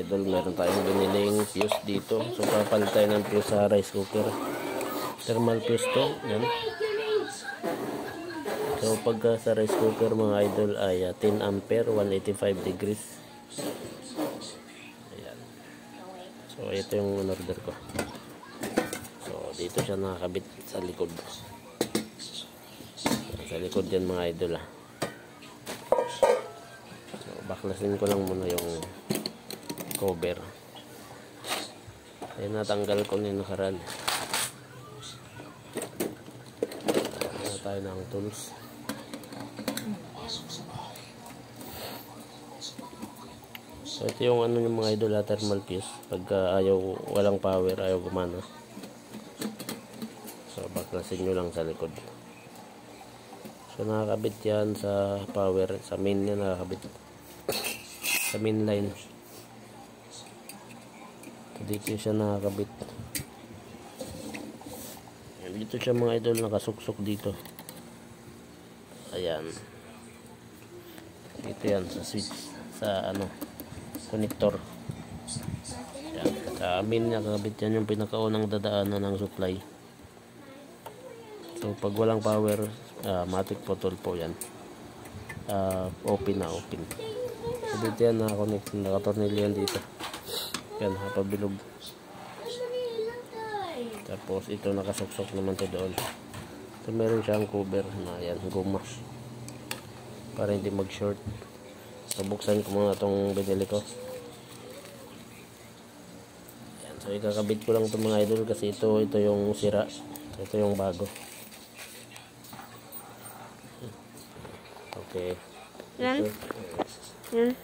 idol, meron tayong biniling fuse dito. So papalit tayo ng fuse sa rice cooker. Thermal fuse to. Yan. So pagka sa rice cooker mga idol ay 10 ampere, 185 degrees. Ayan. So ito yung order ko. So dito siya nakakabit sa likod. Sa likod yan mga idol So baklasin ko lang muna yung cover. Ayan, natanggal ko na yung nakaraan. Ayan tayo ng tools. So ito yung ano yung mga idol, thermal fuse. Pagka walang power, ayaw gumana. So baklasin nyo lang sa likod. So nakakabit yan sa power, sa main niya nakakabit. Sa main line. So dito siya nakakabit. Dito siya mga idol, nakasuksok dito. Ayan. Dito yan sa switch, sa ano, connector. Ayan. Sa main niya kakabit yan yung pinakaunang dadaanan ng supply. So pag walang power, matic putol po yan. Open na open. So dito yan nakakonect, nakatornilyo yan dito. Yan, hapabilog. Tapos ito nakasuksok naman to doon. So meron siyang cover na yan, guma. Para hindi mag-short. So buksan ko muna itong binili ko. Yan, so ikakabit ko lang itong mga idol kasi ito yung sira. Ito yung bago. Okay. Yan. Yan.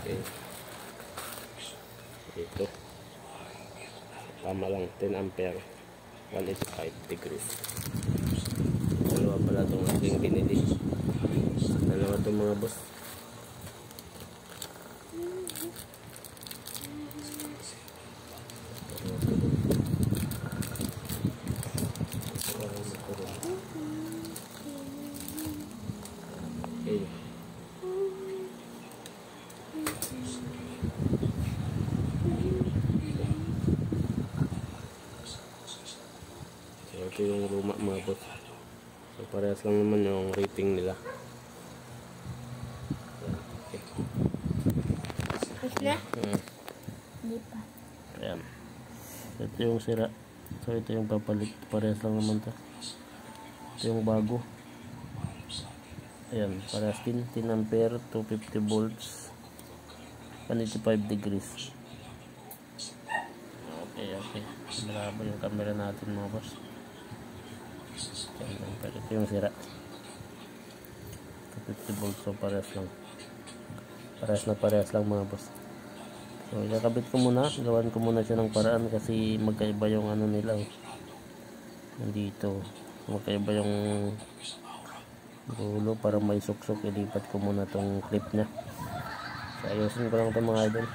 Okay. Ito. Tama lang, 10 ampere, 185 degrees. Dalawa pala itong aking binili. Dalawa itong mga boss. Okay. So ito yung luma mga boss. So parehas lang naman yung rating nila. Okay. Tapos na? Hindi pa. Ayan. Ito yung sira. So ito yung papalit. Parehas lang naman to. Ito yung bago. Ayan. Parehas din. 10 ampere, 250 volts, 185 degrees. Okay. Malabo yung camera natin mga boss. Pero ito yung sira. 250 volts. So parehas lang. Parehas lang mga boss. So ikakabit ko muna. Gawan ko muna siya ng paraan kasi magkaiba yung ano nila. Nandito. Magkaiba yung dulo para may suksok. Ilipat ko muna tong clip nya. So ayusin ko lang ito mga idol.